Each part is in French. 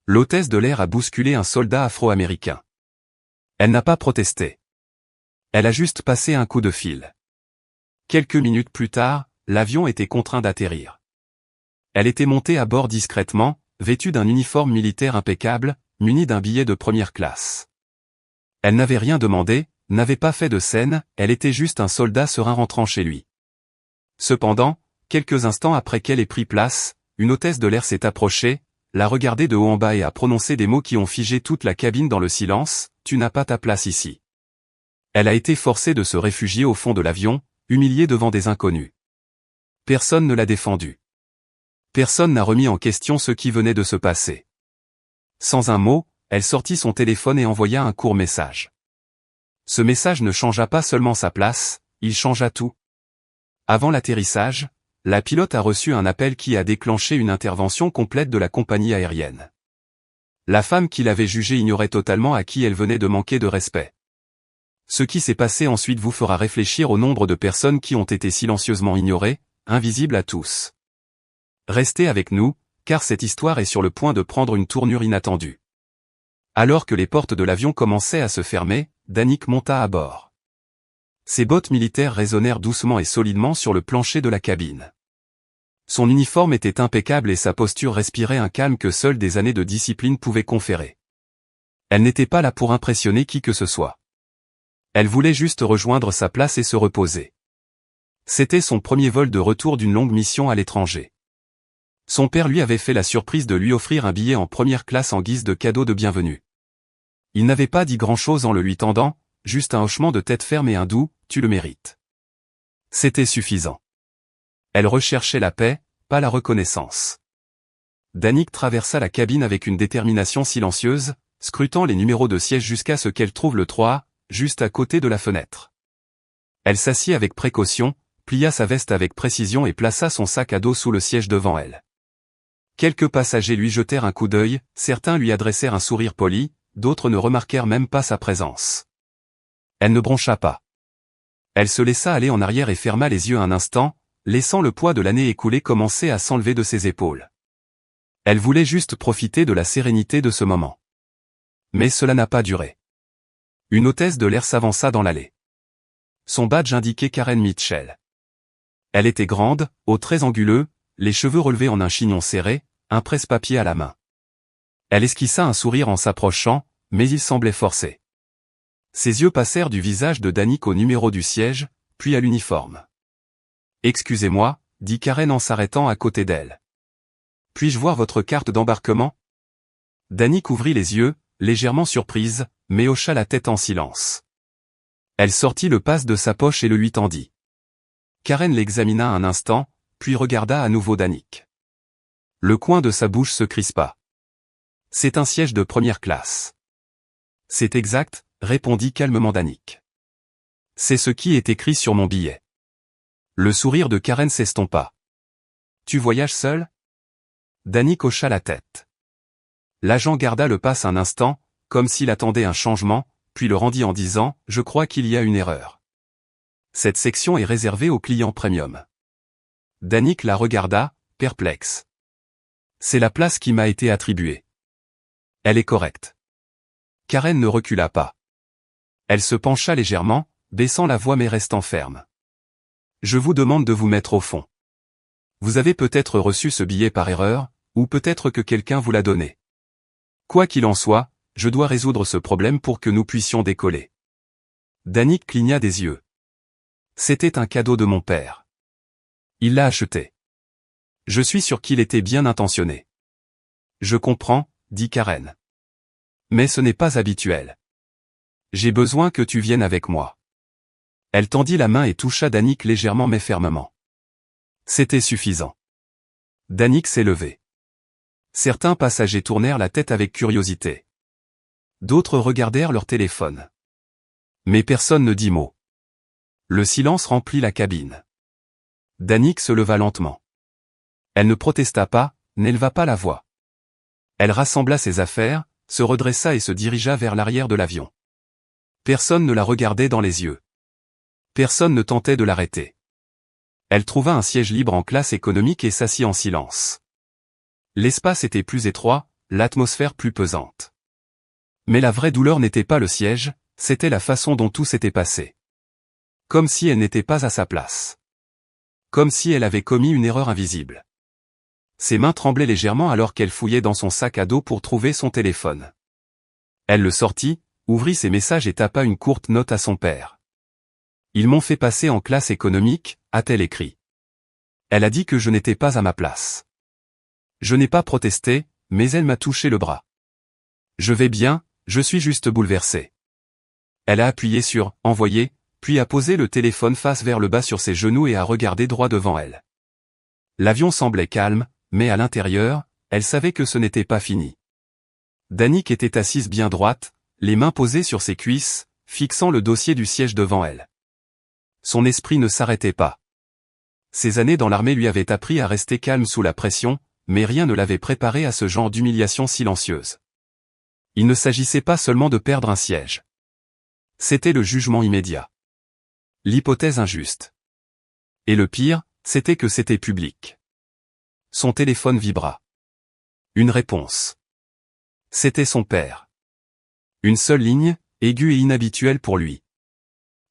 L'hôtesse de l'air a bousculé un soldat afro-américain. Elle n'a pas protesté. Elle a juste passé un coup de fil. Quelques minutes plus tard, l'avion était contraint d'atterrir. Elle était montée à bord discrètement, vêtue d'un uniforme militaire impeccable, munie d'un billet de première classe. Elle n'avait rien demandé, n'avait pas fait de scène, elle était juste un soldat serein rentrant chez lui. Cependant, quelques instants après qu'elle ait pris place, une hôtesse de l'air s'est approchée, l'a regardée de haut en bas et a prononcé des mots qui ont figé toute la cabine dans le silence, « Tu n'as pas ta place ici ». Elle a été forcée de se réfugier au fond de l'avion, humiliée devant des inconnus. Personne ne l'a défendue. Personne n'a remis en question ce qui venait de se passer. Sans un mot, elle sortit son téléphone et envoya un court message. Ce message ne changea pas seulement sa place, il changea tout. Avant l'atterrissage, la pilote a reçu un appel qui a déclenché une intervention complète de la compagnie aérienne. La femme qui l'avait jugée ignorait totalement à qui elle venait de manquer de respect. Ce qui s'est passé ensuite vous fera réfléchir au nombre de personnes qui ont été silencieusement ignorées, invisibles à tous. Restez avec nous, car cette histoire est sur le point de prendre une tournure inattendue. Alors que les portes de l'avion commençaient à se fermer, Danik monta à bord. Ses bottes militaires résonnèrent doucement et solidement sur le plancher de la cabine. Son uniforme était impeccable et sa posture respirait un calme que seules des années de discipline pouvaient conférer. Elle n'était pas là pour impressionner qui que ce soit. Elle voulait juste rejoindre sa place et se reposer. C'était son premier vol de retour d'une longue mission à l'étranger. Son père lui avait fait la surprise de lui offrir un billet en première classe en guise de cadeau de bienvenue. Il n'avait pas dit grand-chose en le lui tendant, juste un hochement de tête ferme et un doux « tu le mérites ». C'était suffisant. Elle recherchait la paix, pas la reconnaissance. Danik traversa la cabine avec une détermination silencieuse, scrutant les numéros de siège jusqu'à ce qu'elle trouve le 3, juste à côté de la fenêtre. Elle s'assit avec précaution, plia sa veste avec précision et plaça son sac à dos sous le siège devant elle. Quelques passagers lui jetèrent un coup d'œil, certains lui adressèrent un sourire poli, d'autres ne remarquèrent même pas sa présence. Elle ne broncha pas. Elle se laissa aller en arrière et ferma les yeux un instant, laissant le poids de l'année écoulée commencer à s'enlever de ses épaules. Elle voulait juste profiter de la sérénité de ce moment. Mais cela n'a pas duré. Une hôtesse de l'air s'avança dans l'allée. Son badge indiquait Karen Mitchell. Elle était grande, aux traits anguleux, les cheveux relevés en un chignon serré, un presse-papier à la main. Elle esquissa un sourire en s'approchant, mais il semblait forcé. Ses yeux passèrent du visage de Danik au numéro du siège, puis à l'uniforme. « Excusez-moi » dit Karen en s'arrêtant à côté d'elle. « Puis-je voir votre carte d'embarquement » Danik ouvrit les yeux, légèrement surprise, mais hocha la tête en silence. Elle sortit le pass de sa poche et le lui tendit. Karen l'examina un instant, puis regarda à nouveau Danik. Le coin de sa bouche se crispa. « C'est un siège de première classe. »« C'est exact, » répondit calmement Danik. « C'est ce qui est écrit sur mon billet. » Le sourire de Karen s'estompa. « Tu voyages seul » Danik hocha la tête. L'agent garda le pass un instant, comme s'il attendait un changement, puis le rendit en disant « Je crois qu'il y a une erreur. Cette section est réservée aux clients premium. » Danik la regarda, perplexe. « C'est la place qui m'a été attribuée. Elle est correcte. » Karen ne recula pas. Elle se pencha légèrement, baissant la voix mais restant ferme. « Je vous demande de vous mettre au fond. Vous avez peut-être reçu ce billet par erreur, ou peut-être que quelqu'un vous l'a donné. Quoi qu'il en soit, je dois résoudre ce problème pour que nous puissions décoller. » Danik cligna des yeux. « C'était un cadeau de mon père. Il l'a acheté. Je suis sûr qu'il était bien intentionné. »« Je comprends, » dit Karen. « Mais ce n'est pas habituel. J'ai besoin que tu viennes avec moi. » Elle tendit la main et toucha Danik légèrement mais fermement. C'était suffisant. Danik s'est levé. Certains passagers tournèrent la tête avec curiosité. D'autres regardèrent leur téléphone. Mais personne ne dit mot. Le silence remplit la cabine. Danik se leva lentement. Elle ne protesta pas, n'éleva pas la voix. Elle rassembla ses affaires, se redressa et se dirigea vers l'arrière de l'avion. Personne ne la regardait dans les yeux. Personne ne tentait de l'arrêter. Elle trouva un siège libre en classe économique et s'assit en silence. L'espace était plus étroit, l'atmosphère plus pesante. Mais la vraie douleur n'était pas le siège, c'était la façon dont tout s'était passé. Comme si elle n'était pas à sa place. Comme si elle avait commis une erreur invisible. Ses mains tremblaient légèrement alors qu'elle fouillait dans son sac à dos pour trouver son téléphone. Elle le sortit, ouvrit ses messages et tapa une courte note à son père. « Ils m'ont fait passer en classe économique », a-t-elle écrit. Elle a dit que je n'étais pas à ma place. Je n'ai pas protesté, mais elle m'a touché le bras. Je vais bien, je suis juste bouleversée. Elle a appuyé sur « Envoyer », puis a posé le téléphone face vers le bas sur ses genoux et a regardé droit devant elle. L'avion semblait calme, mais à l'intérieur, elle savait que ce n'était pas fini. Danique était assise bien droite, les mains posées sur ses cuisses, fixant le dossier du siège devant elle. Son esprit ne s'arrêtait pas. Ses années dans l'armée lui avaient appris à rester calme sous la pression, mais rien ne l'avait préparé à ce genre d'humiliation silencieuse. Il ne s'agissait pas seulement de perdre un siège. C'était le jugement immédiat. L'hypothèse injuste. Et le pire, c'était que c'était public. Son téléphone vibra. Une réponse. C'était son père. Une seule ligne, aiguë et inhabituelle pour lui.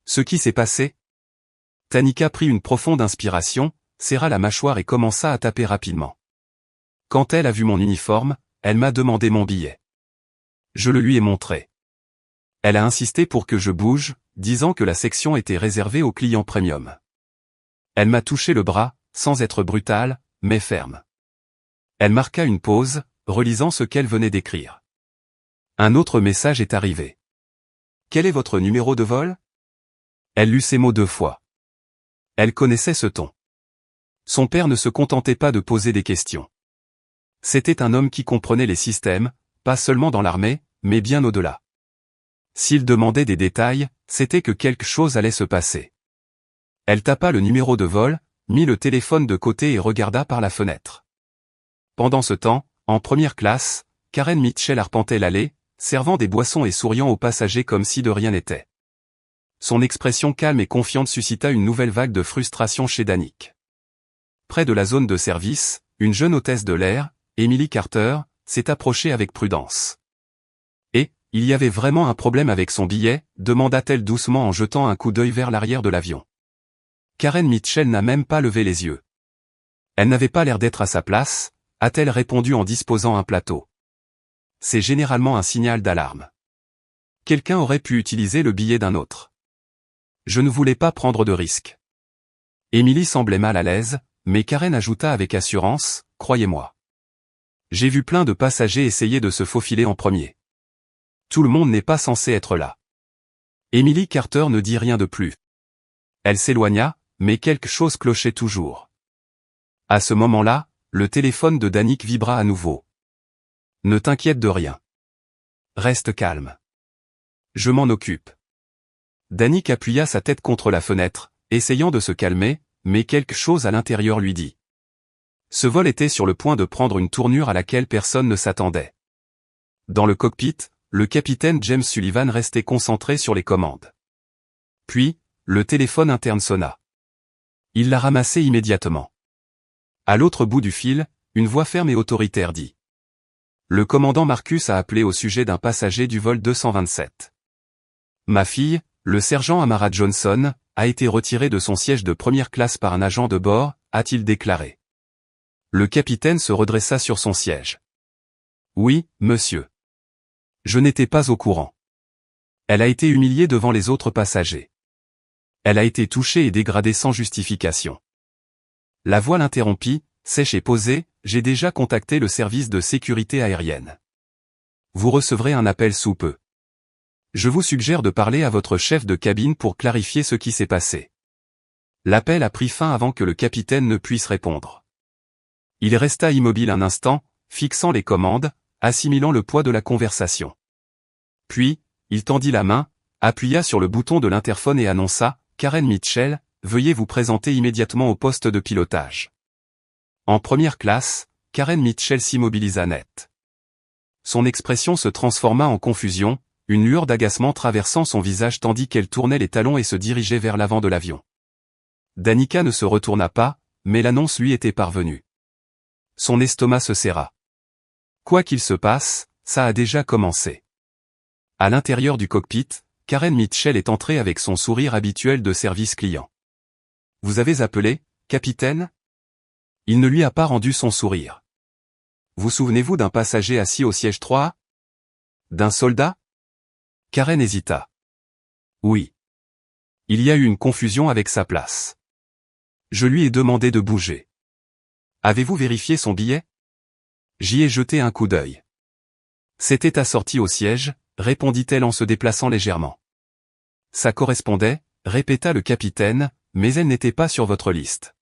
Ce qui s'est passé? Tanika prit une profonde inspiration, serra la mâchoire et commença à taper rapidement. Quand elle a vu mon uniforme, elle m'a demandé mon billet. Je le lui ai montré. Elle a insisté pour que je bouge, disant que la section était réservée aux clients premium. Elle m'a touché le bras, sans être brutale, mais ferme. Elle marqua une pause, relisant ce qu'elle venait d'écrire. Un autre message est arrivé. « Quel est votre numéro de vol ?» Elle lut ces mots 2 fois. Elle connaissait ce ton. Son père ne se contentait pas de poser des questions. C'était un homme qui comprenait les systèmes, pas seulement dans l'armée, mais bien au-delà. S'il demandait des détails, c'était que quelque chose allait se passer. Elle tapa le numéro de vol, mit le téléphone de côté et regarda par la fenêtre. Pendant ce temps, en première classe, Karen Mitchell arpentait l'allée, servant des boissons et souriant aux passagers comme si de rien n'était. Son expression calme et confiante suscita une nouvelle vague de frustration chez Danique. Près de la zone de service, une jeune hôtesse de l'air, Emily Carter, s'est approchée avec prudence. « Et, il y avait vraiment un problème avec son billet ?» demanda-t-elle doucement en jetant un coup d'œil vers l'arrière de l'avion. Karen Mitchell n'a même pas levé les yeux. Elle n'avait pas l'air d'être à sa place, a-t-elle répondu en disposant un plateau. C'est généralement un signal d'alarme. Quelqu'un aurait pu utiliser le billet d'un autre. Je ne voulais pas prendre de risques. Emily semblait mal à l'aise, mais Karen ajouta avec assurance, « Croyez-moi. J'ai vu plein de passagers essayer de se faufiler en premier. Tout le monde n'est pas censé être là. » Emily Carter ne dit rien de plus. Elle s'éloigna, mais quelque chose clochait toujours. À ce moment-là, le téléphone de Danique vibra à nouveau. « Ne t'inquiète de rien. Reste calme. Je m'en occupe. » Danique appuya sa tête contre la fenêtre, essayant de se calmer, mais quelque chose à l'intérieur lui dit. Ce vol était sur le point de prendre une tournure à laquelle personne ne s'attendait. Dans le cockpit, le capitaine James Sullivan restait concentré sur les commandes. Puis, le téléphone interne sonna. Il l'a ramassé immédiatement. À l'autre bout du fil, une voix ferme et autoritaire dit. Le commandant Marcus a appelé au sujet d'un passager du vol 227. Ma fille, le sergent Amara Johnson, a été retiré de son siège de première classe par un agent de bord, a-t-il déclaré. Le capitaine se redressa sur son siège. Oui, monsieur. Je n'étais pas au courant. Elle a été humiliée devant les autres passagers. Elle a été touchée et dégradée sans justification. La voix l'interrompit, sèche et posée, j'ai déjà contacté le service de sécurité aérienne. Vous recevrez un appel sous peu. Je vous suggère de parler à votre chef de cabine pour clarifier ce qui s'est passé. L'appel a pris fin avant que le capitaine ne puisse répondre. Il resta immobile un instant, fixant les commandes, assimilant le poids de la conversation. Puis, il tendit la main, appuya sur le bouton de l'interphone et annonça, « Karen Mitchell, veuillez vous présenter immédiatement au poste de pilotage. » En première classe, Karen Mitchell s'immobilisa net. Son expression se transforma en confusion, une lueur d'agacement traversant son visage tandis qu'elle tournait les talons et se dirigeait vers l'avant de l'avion. Danica ne se retourna pas, mais l'annonce lui était parvenue. Son estomac se serra. Quoi qu'il se passe, ça a déjà commencé. À l'intérieur du cockpit, Karen Mitchell est entrée avec son sourire habituel de service client. « Vous avez appelé, capitaine ?» Il ne lui a pas rendu son sourire. « Vous souvenez-vous d'un passager assis au siège 3A? D'un soldat ?» Karen hésita. « Oui. Il y a eu une confusion avec sa place. Je lui ai demandé de bouger. Avez-vous vérifié son billet? J'y ai jeté un coup d'œil. C'était assorti au siège, répondit-elle en se déplaçant légèrement. Ça correspondait, répéta le capitaine, mais elle n'était pas sur votre liste.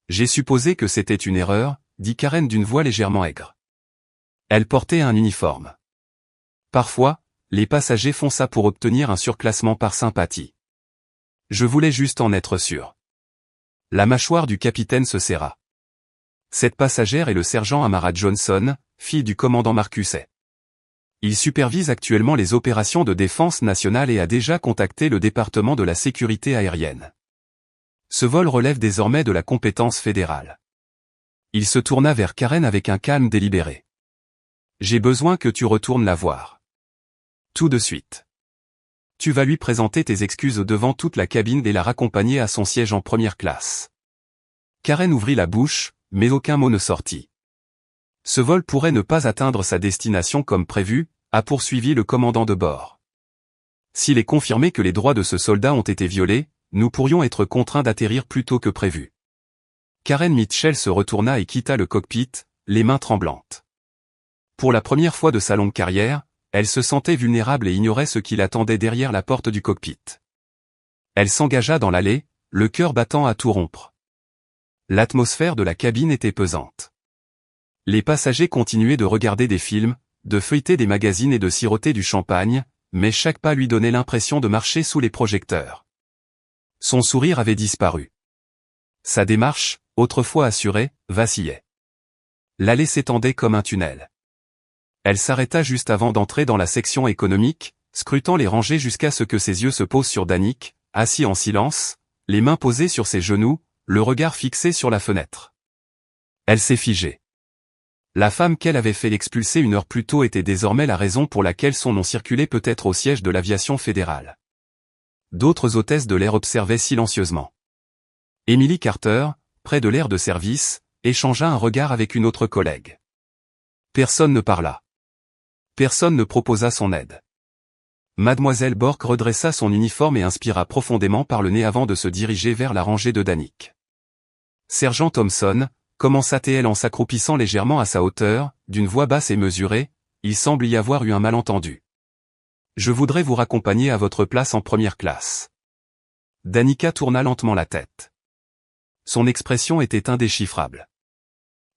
J'ai supposé que c'était une erreur, dit Karen d'une voix légèrement aigre. Elle portait un uniforme. Parfois, les passagers font ça pour obtenir un surclassement par sympathie. Je voulais juste en être sûr. La mâchoire du capitaine se serra. Cette passagère est le sergent Amara Johnson, fille du commandant Marcusset. Il supervise actuellement les opérations de défense nationale et a déjà contacté le département de la sécurité aérienne. Ce vol relève désormais de la compétence fédérale. Il se tourna vers Karen avec un calme délibéré. J'ai besoin que tu retournes la voir. Tout de suite. Tu vas lui présenter tes excuses devant toute la cabine et la raccompagner à son siège en première classe. Karen ouvrit la bouche, mais aucun mot ne sortit. Ce vol pourrait ne pas atteindre sa destination comme prévu, a poursuivi le commandant de bord. S'il est confirmé que les droits de ce soldat ont été violés, nous pourrions être contraints d'atterrir plus tôt que prévu. Karen Mitchell se retourna et quitta le cockpit, les mains tremblantes. Pour la première fois de sa longue carrière, elle se sentait vulnérable et ignorait ce qui l'attendait derrière la porte du cockpit. Elle s'engagea dans l'allée, le cœur battant à tout rompre. L'atmosphère de la cabine était pesante. Les passagers continuaient de regarder des films, de feuilleter des magazines et de siroter du champagne, mais chaque pas lui donnait l'impression de marcher sous les projecteurs. Son sourire avait disparu. Sa démarche, autrefois assurée, vacillait. L'allée s'étendait comme un tunnel. Elle s'arrêta juste avant d'entrer dans la section économique, scrutant les rangées jusqu'à ce que ses yeux se posent sur Danik, assis en silence, les mains posées sur ses genoux, le regard fixé sur la fenêtre. Elle s'est figée. La femme qu'elle avait fait expulser une heure plus tôt était désormais la raison pour laquelle son nom circulait peut-être au siège de l'aviation fédérale. D'autres hôtesses de l'air observaient silencieusement. Emily Carter, près de l'aire de service, échangea un regard avec une autre collègue. Personne ne parla. Personne ne proposa son aide. Mademoiselle Bork redressa son uniforme et inspira profondément par le nez avant de se diriger vers la rangée de Danik. Sergent Thompson, commença-t-elle en s'accroupissant légèrement à sa hauteur, d'une voix basse et mesurée, il semble y avoir eu un malentendu. Je voudrais vous raccompagner à votre place en première classe. Danica tourna lentement la tête. Son expression était indéchiffrable.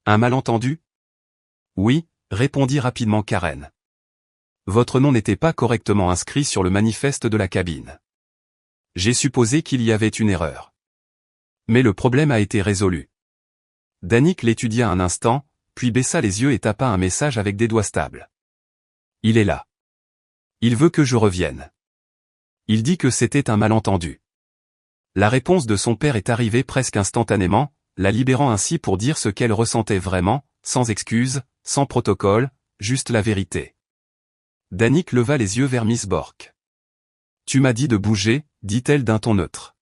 Un malentendu? Oui, répondit rapidement Karen. Votre nom n'était pas correctement inscrit sur le manifeste de la cabine. J'ai supposé qu'il y avait une erreur. Mais le problème a été résolu. Danik l'étudia un instant, puis baissa les yeux et tapa un message avec des doigts stables. Il est là. Il veut que je revienne. Il dit que c'était un malentendu. La réponse de son père est arrivée presque instantanément, la libérant ainsi pour dire ce qu'elle ressentait vraiment, sans excuse, sans protocole, juste la vérité. Danik leva les yeux vers Miss Bork. Tu m'as dit de bouger, dit-elle d'un ton neutre.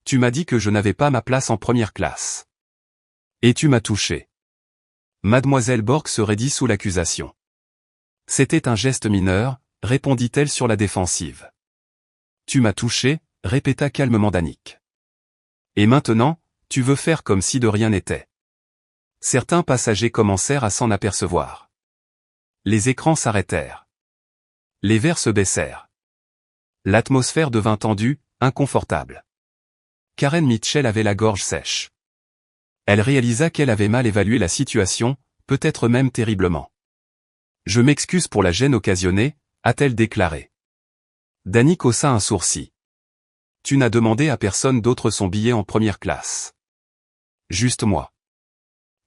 Tu m'as dit que je n'avais pas ma place en première classe. Et tu m'as touché. Mademoiselle Bork se raidit sous l'accusation. C'était un geste mineur, répondit-elle sur la défensive. Tu m'as touché, répéta calmement Danik. Et maintenant, tu veux faire comme si de rien n'était. Certains passagers commencèrent à s'en apercevoir. Les écrans s'arrêtèrent. Les verres se baissèrent. L'atmosphère devint tendue, inconfortable. Karen Mitchell avait la gorge sèche. Elle réalisa qu'elle avait mal évalué la situation, peut-être même terriblement. Je m'excuse pour la gêne occasionnée, a-t-elle déclaré. Danik haussa un sourcil. Tu n'as demandé à personne d'autre son billet en première classe. Juste moi.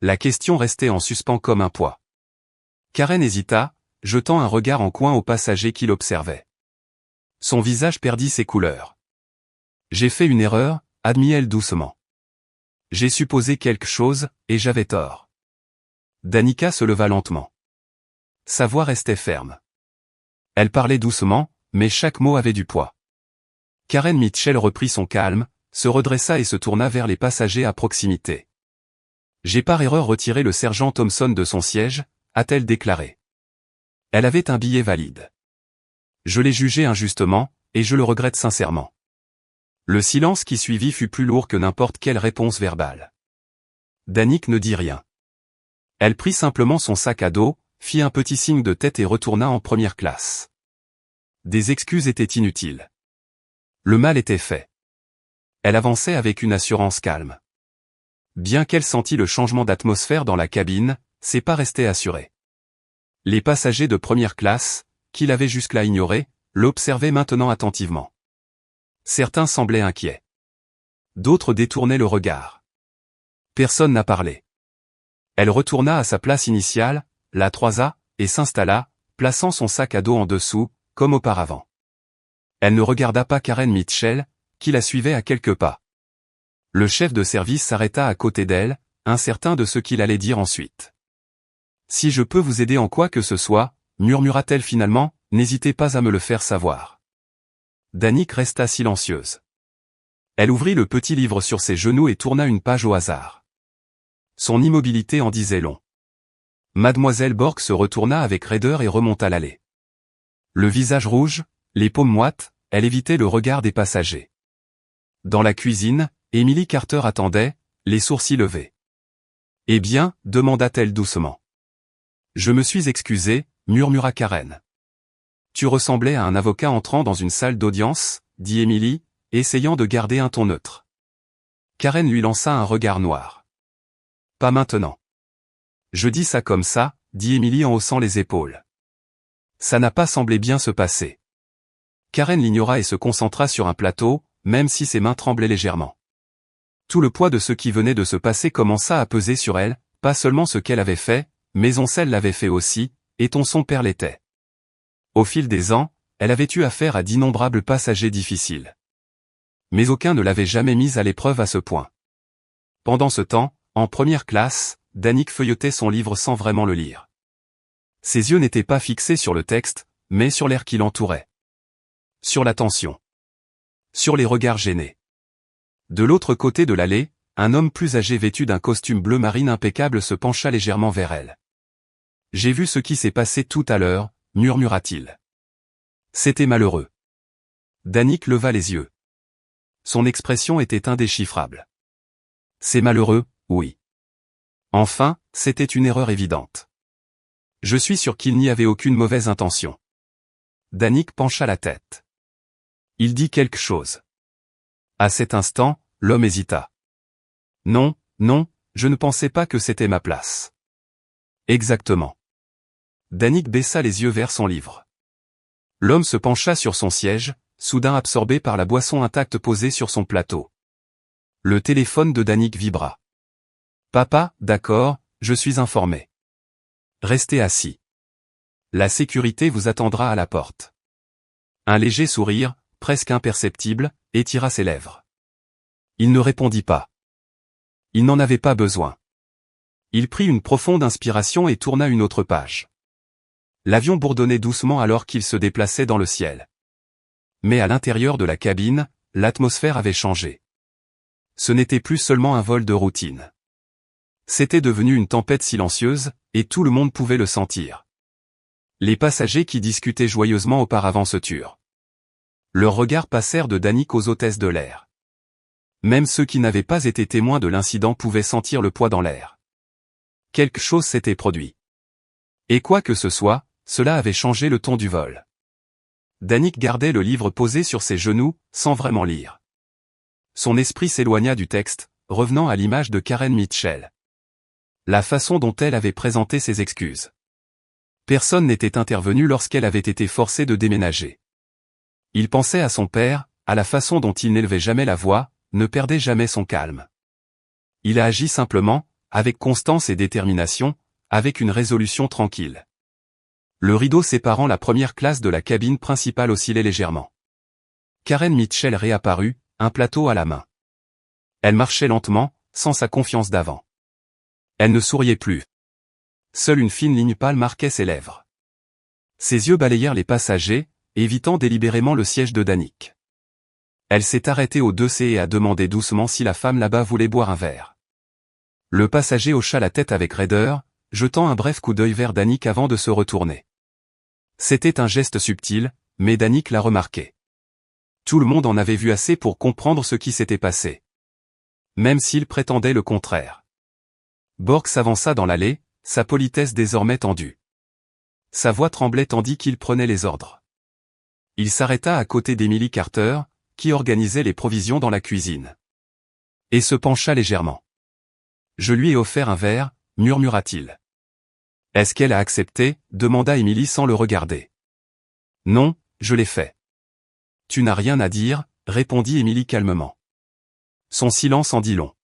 La question restait en suspens comme un poids. Karen hésita, jetant un regard en coin au passager qui l'observait. Son visage perdit ses couleurs. J'ai fait une erreur, admit-elle doucement. J'ai supposé quelque chose, et j'avais tort. Danica se leva lentement. Sa voix restait ferme. Elle parlait doucement, mais chaque mot avait du poids. Karen Mitchell reprit son calme, se redressa et se tourna vers les passagers à proximité. « J'ai par erreur retiré le sergent Thompson de son siège », a-t-elle déclaré. Elle avait un billet valide. Je l'ai jugé injustement, et je le regrette sincèrement. Le silence qui suivit fut plus lourd que n'importe quelle réponse verbale. Danik ne dit rien. Elle prit simplement son sac à dos, fit un petit signe de tête et retourna en première classe. Des excuses étaient inutiles. Le mal était fait. Elle avançait avec une assurance calme. Bien qu'elle sentît le changement d'atmosphère dans la cabine, c'est pas resté assuré. Les passagers de première classe, qui l'avaient jusque-là ignoré, l'observaient maintenant attentivement. Certains semblaient inquiets. D'autres détournaient le regard. Personne n'a parlé. Elle retourna à sa place initiale, la 3A, et s'installa, plaçant son sac à dos en dessous, comme auparavant. Elle ne regarda pas Karen Mitchell, qui la suivait à quelques pas. Le chef de service s'arrêta à côté d'elle, incertain de ce qu'il allait dire ensuite. « Si je peux vous aider en quoi que ce soit, murmura-t-elle finalement, n'hésitez pas à me le faire savoir. » Danik resta silencieuse. Elle ouvrit le petit livre sur ses genoux et tourna une page au hasard. Son immobilité en disait long. Mademoiselle Borg se retourna avec raideur et remonta l'allée. Le visage rouge, les paumes moites, elle évitait le regard des passagers. Dans la cuisine, Emily Carter attendait, les sourcils levés. « Eh bien ?» demanda-t-elle doucement. « Je me suis excusée » murmura Karen. « Tu ressemblais à un avocat entrant dans une salle d'audience » dit Emily, essayant de garder un ton neutre. Karen lui lança un regard noir. « Pas maintenant. »« Je dis ça comme ça » dit Emily en haussant les épaules. Ça n'a pas semblé bien se passer. Karen l'ignora et se concentra sur un plateau, même si ses mains tremblaient légèrement. Tout le poids de ce qui venait de se passer commença à peser sur elle, pas seulement ce qu'elle avait fait, mais Oncel l'avait fait aussi, et son père l'était. Au fil des ans, elle avait eu affaire à d'innombrables passagers difficiles. Mais aucun ne l'avait jamais mise à l'épreuve à ce point. Pendant ce temps, en première classe, Danik feuilletait son livre sans vraiment le lire. Ses yeux n'étaient pas fixés sur le texte, mais sur l'air qui l'entourait. Sur la tension. Sur les regards gênés. De l'autre côté de l'allée, un homme plus âgé vêtu d'un costume bleu marine impeccable se pencha légèrement vers elle. « J'ai vu ce qui s'est passé tout à l'heure » murmura-t-il. C'était malheureux. Danik leva les yeux. Son expression était indéchiffrable. C'est malheureux, oui. Enfin, c'était une erreur évidente. Je suis sûr qu'il n'y avait aucune mauvaise intention. Danik pencha la tête. Il dit quelque chose. À cet instant, l'homme hésita. Non, non, je ne pensais pas que c'était ma place. Exactement. Danik baissa les yeux vers son livre. L'homme se pencha sur son siège, soudain absorbé par la boisson intacte posée sur son plateau. Le téléphone de Danik vibra. Papa, d'accord, je suis informé. Restez assis. La sécurité vous attendra à la porte. Un léger sourire, presque imperceptible, étira ses lèvres. Il ne répondit pas. Il n'en avait pas besoin. Il prit une profonde inspiration et tourna une autre page. L'avion bourdonnait doucement alors qu'il se déplaçait dans le ciel. Mais à l'intérieur de la cabine, l'atmosphère avait changé. Ce n'était plus seulement un vol de routine. C'était devenu une tempête silencieuse, et tout le monde pouvait le sentir. Les passagers qui discutaient joyeusement auparavant se turent. Leurs regards passèrent de Danik aux hôtesses de l'air. Même ceux qui n'avaient pas été témoins de l'incident pouvaient sentir le poids dans l'air. Quelque chose s'était produit. Et quoi que ce soit, cela avait changé le ton du vol. Danik gardait le livre posé sur ses genoux, sans vraiment lire. Son esprit s'éloigna du texte, revenant à l'image de Karen Mitchell. La façon dont elle avait présenté ses excuses. Personne n'était intervenu lorsqu'elle avait été forcée de déménager. Il pensait à son père, à la façon dont il n'élevait jamais la voix, ne perdait jamais son calme. Il a agi simplement, avec constance et détermination, avec une résolution tranquille. Le rideau séparant la première classe de la cabine principale oscillait légèrement. Karen Mitchell réapparut, un plateau à la main. Elle marchait lentement, sans sa confiance d'avant. Elle ne souriait plus. Seule une fine ligne pâle marquait ses lèvres. Ses yeux balayèrent les passagers, évitant délibérément le siège de Danick. Elle s'est arrêtée au 2C et a demandé doucement si la femme là-bas voulait boire un verre. Le passager hocha la tête avec raideur, jetant un bref coup d'œil vers Danick avant de se retourner. C'était un geste subtil, mais Danick l'a remarqué. Tout le monde en avait vu assez pour comprendre ce qui s'était passé. Même s'il prétendait le contraire. Borg s'avança dans l'allée, sa politesse désormais tendue. Sa voix tremblait tandis qu'il prenait les ordres. Il s'arrêta à côté d'Emily Carter, qui organisait les provisions dans la cuisine. Et se pencha légèrement. « Je lui ai offert un verre », murmura-t-il. « Est-ce qu'elle a accepté ?» demanda Emily sans le regarder. « Non, je l'ai fait. »« Tu n'as rien à dire », répondit Emily calmement. Son silence en dit long.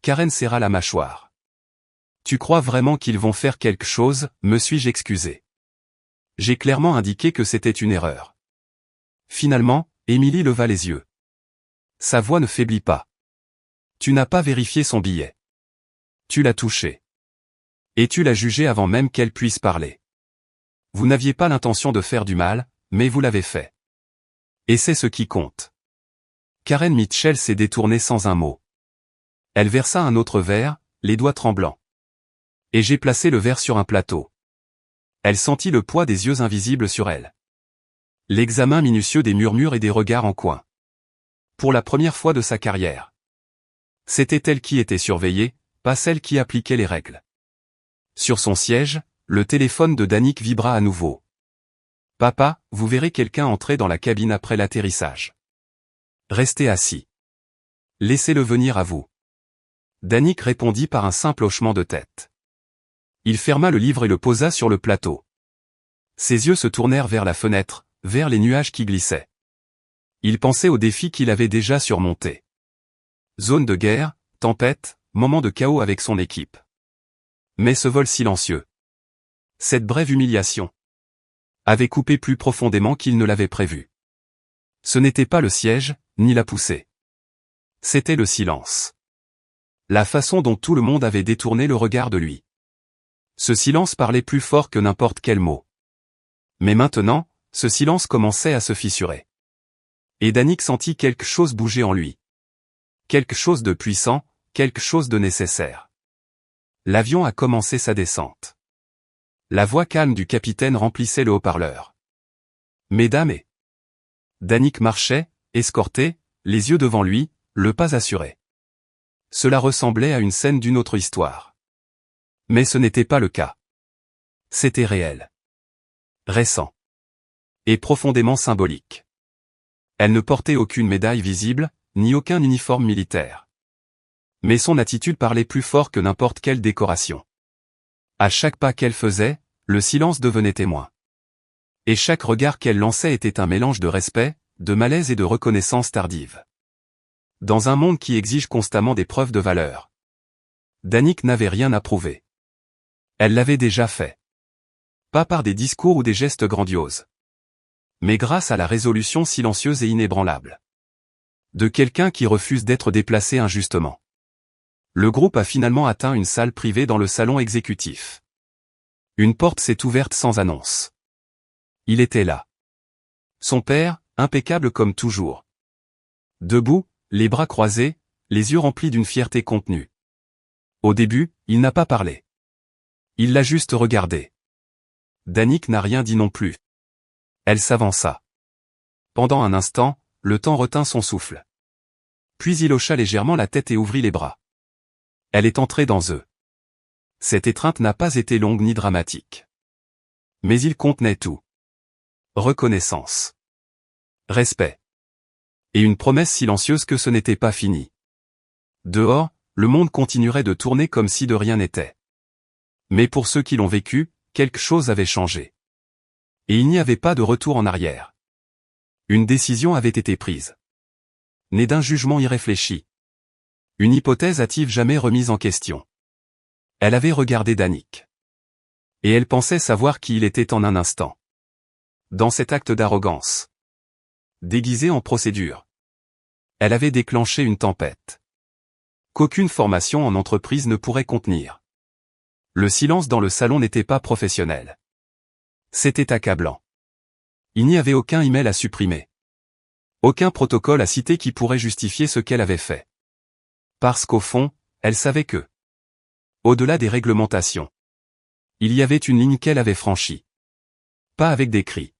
Karen serra la mâchoire. « Tu crois vraiment qu'ils vont faire quelque chose ?» me suis-je excusé. J'ai clairement indiqué que c'était une erreur. Finalement, Emily leva les yeux. Sa voix ne faiblit pas. Tu n'as pas vérifié son billet. Tu l'as touché. Et tu l'as jugé avant même qu'elle puisse parler. Vous n'aviez pas l'intention de faire du mal, mais vous l'avez fait. Et c'est ce qui compte. Karen Mitchell s'est détournée sans un mot. Elle versa un autre verre, les doigts tremblants. Et j'ai placé le verre sur un plateau. Elle sentit le poids des yeux invisibles sur elle. L'examen minutieux des murmures et des regards en coin. Pour la première fois de sa carrière. C'était elle qui était surveillée, pas celle qui appliquait les règles. Sur son siège, le téléphone de Danick vibra à nouveau. « Papa, vous verrez quelqu'un entrer dans la cabine après l'atterrissage. Restez assis. Laissez-le venir à vous. » Danick répondit par un simple hochement de tête. Il ferma le livre et le posa sur le plateau. Ses yeux se tournèrent vers la fenêtre, vers les nuages qui glissaient. Il pensait aux défis qu'il avait déjà surmontés. Zone de guerre, tempête, moment de chaos avec son équipe. Mais ce vol silencieux. Cette brève humiliation. Avait coupé plus profondément qu'il ne l'avait prévu. Ce n'était pas le siège, ni la poussée. C'était le silence. La façon dont tout le monde avait détourné le regard de lui. Ce silence parlait plus fort que n'importe quel mot. Mais maintenant, ce silence commençait à se fissurer. Et Danick sentit quelque chose bouger en lui. Quelque chose de puissant, quelque chose de nécessaire. L'avion a commencé sa descente. La voix calme du capitaine remplissait le haut-parleur. Mesdames et... Danick marchait, escorté, les yeux devant lui, le pas assuré. Cela ressemblait à une scène d'une autre histoire. Mais ce n'était pas le cas. C'était réel. Récent. Et profondément symbolique. Elle ne portait aucune médaille visible, ni aucun uniforme militaire. Mais son attitude parlait plus fort que n'importe quelle décoration. À chaque pas qu'elle faisait, le silence devenait témoin. Et chaque regard qu'elle lançait était un mélange de respect, de malaise et de reconnaissance tardive. Dans un monde qui exige constamment des preuves de valeur. Danick n'avait rien à prouver. Elle l'avait déjà fait. Pas par des discours ou des gestes grandioses. Mais grâce à la résolution silencieuse et inébranlable. De quelqu'un qui refuse d'être déplacé injustement. Le groupe a finalement atteint une salle privée dans le salon exécutif. Une porte s'est ouverte sans annonce. Il était là. Son père, impeccable comme toujours. Debout, les bras croisés, les yeux remplis d'une fierté contenue. Au début, il n'a pas parlé. Il l'a juste regardé. Danick n'a rien dit non plus. Elle s'avança. Pendant un instant, le temps retint son souffle. Puis il hocha légèrement la tête et ouvrit les bras. Elle est entrée dans eux. Cette étreinte n'a pas été longue ni dramatique. Mais il contenait tout. Reconnaissance. Respect. Et une promesse silencieuse que ce n'était pas fini. Dehors, le monde continuerait de tourner comme si de rien n'était. Mais pour ceux qui l'ont vécu, quelque chose avait changé. Et il n'y avait pas de retour en arrière. Une décision avait été prise. Née d'un jugement irréfléchi. Une hypothèse hâtive jamais remise en question. Elle avait regardé Danick. Et elle pensait savoir qui il était en un instant. Dans cet acte d'arrogance. Déguisé en procédure. Elle avait déclenché une tempête. Qu'aucune formation en entreprise ne pourrait contenir. Le silence dans le salon n'était pas professionnel. C'était accablant. Il n'y avait aucun email à supprimer. Aucun protocole à citer qui pourrait justifier ce qu'elle avait fait. Parce qu'au fond, elle savait que, au-delà des réglementations, il y avait une ligne qu'elle avait franchie. Pas avec des cris.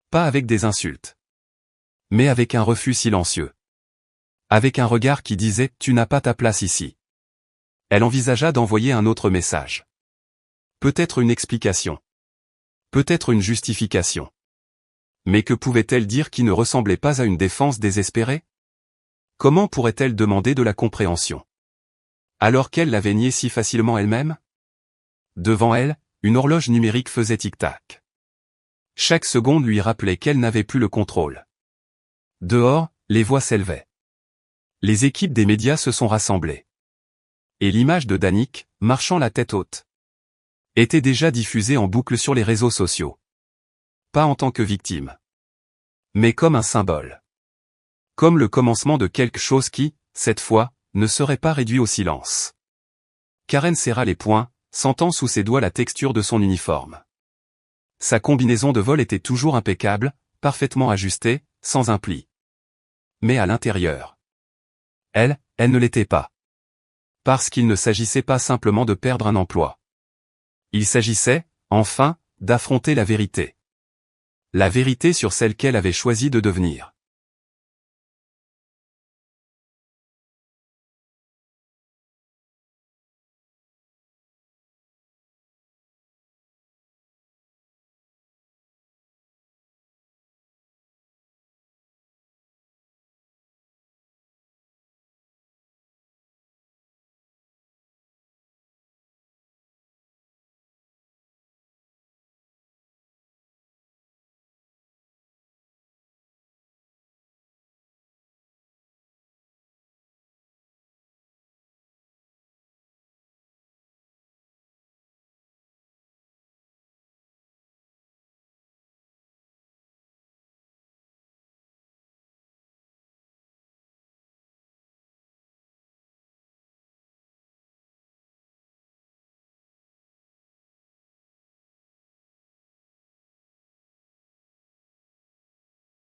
Pas avec des insultes. Mais avec un refus silencieux. Avec un regard qui disait « Tu n'as pas ta place ici ». Elle envisagea d'envoyer un autre message. Peut-être une explication. Peut-être une justification. Mais que pouvait-elle dire qui ne ressemblait pas à une défense désespérée? Comment pourrait-elle demander de la compréhension? Alors qu'elle l'avait nié si facilement elle-même? Devant elle, une horloge numérique faisait tic-tac. Chaque seconde lui rappelait qu'elle n'avait plus le contrôle. Dehors, les voix s'élevaient. Les équipes des médias se sont rassemblées. Et l'image de Danik, marchant la tête haute, était déjà diffusée en boucle sur les réseaux sociaux. Pas en tant que victime, mais comme un symbole. Comme le commencement de quelque chose qui, cette fois, ne serait pas réduit au silence. Karen serra les poings, sentant sous ses doigts la texture de son uniforme. Sa combinaison de vol était toujours impeccable, parfaitement ajustée, sans un pli. Mais à l'intérieur, elle ne l'était pas. Parce qu'il ne s'agissait pas simplement de perdre un emploi. Il s'agissait, enfin, d'affronter la vérité. La vérité sur celle qu'elle avait choisi de devenir.